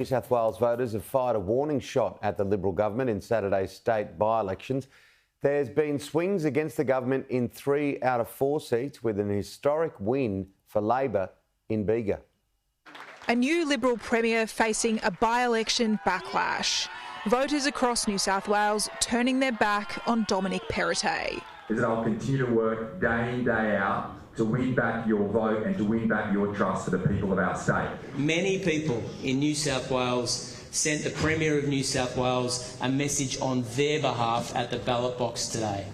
New South Wales voters have fired a warning shot at the Liberal government in Saturday's state by-elections. There's been swings against the government in 3 out of 4 seats, with an historic win for Labor in Bega. A new Liberal Premier facing a by-election backlash. Voters across New South Wales turning their back on Dominic Perrottet. I'll continue to work day in, day out to win back your vote and to win back your trust for the people of our state. Many people in New South Wales sent the Premier of New South Wales a message on their behalf at the ballot box today.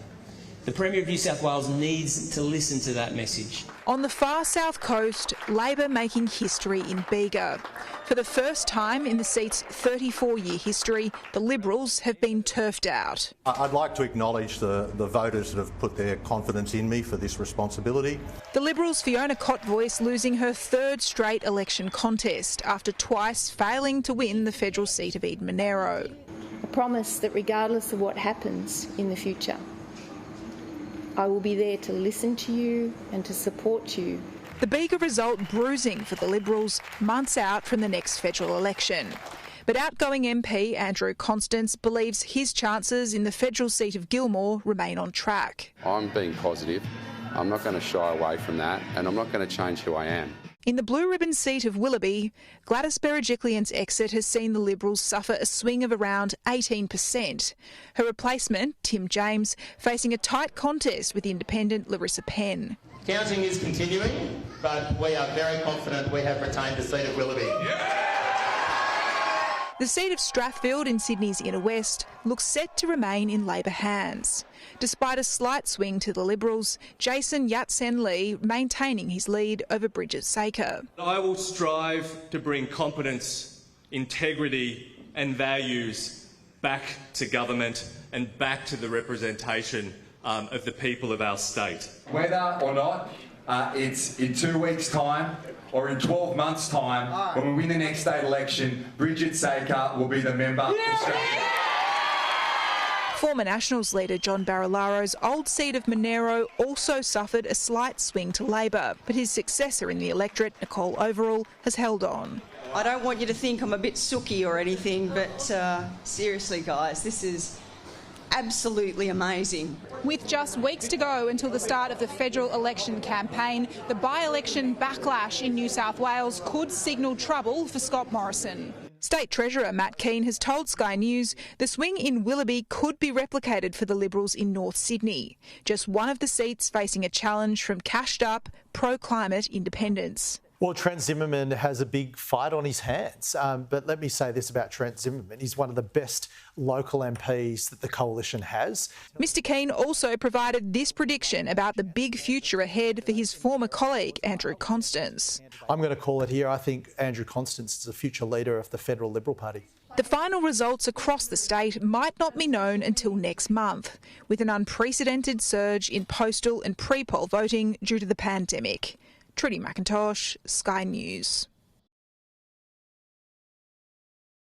The Premier of New South Wales needs to listen to that message. On the far south coast, Labor making history in Bega. For the first time in the seat's 34-year history, the Liberals have been turfed out. I'd like to acknowledge the voters that have put their confidence in me for this responsibility. The Liberals' Fiona Cotvoice losing her 3rd straight election contest after twice failing to win the federal seat of Eden-Monaro. A promise that regardless of what happens in the future, I will be there to listen to you and to support you. The Bega result bruising for the Liberals months out from the next federal election. But outgoing MP Andrew Constance believes his chances in the federal seat of Gilmore remain on track. I'm being positive. I'm not going to shy away from that, and I'm not going to change who I am. In the blue ribbon seat of Willoughby, Gladys Berejiklian's exit has seen the Liberals suffer a swing of around 18%. Her replacement, Tim James, facing a tight contest with independent Larissa Penn. Counting is continuing, but we are very confident we have retained the seat of Willoughby. The seat of Strathfield in Sydney's inner west looks set to remain in Labor hands. Despite a slight swing to the Liberals, Jason Yatsen-Lee maintaining his lead over Bridget Saker. I will strive to bring competence, integrity and values back to government and back to the representation of the people of our state. Whether or not it's in 2 weeks' time or in 12 months' time, when we win the next state election, Bridget Saker will be the member of Australia. Former Nationals leader John Barilaro's old seat of Monaro also suffered a slight swing to Labor, but his successor in the electorate, Nicole Overall, has held on. I don't want you to think I'm a bit sooky or anything, but seriously, guys, this is absolutely amazing. With just weeks to go until the start of the federal election campaign, the by-election backlash in New South Wales could signal trouble for Scott Morrison. State Treasurer Matt Keane has told Sky News the swing in Willoughby could be replicated for the Liberals in North Sydney, just one of the seats facing a challenge from cashed-up, pro-climate independents. Well, Trent Zimmerman has a big fight on his hands, but let me say this about Trent Zimmerman. He's one of the best local MPs that the coalition has. Mr Keane also provided this prediction about the big future ahead for his former colleague, Andrew Constance. I'm going to call it here. I think Andrew Constance is the future leader of the Federal Liberal Party. The final results across the state might not be known until next month, with an unprecedented surge in postal and pre-poll voting due to the pandemic. Trudy McIntosh, Sky News.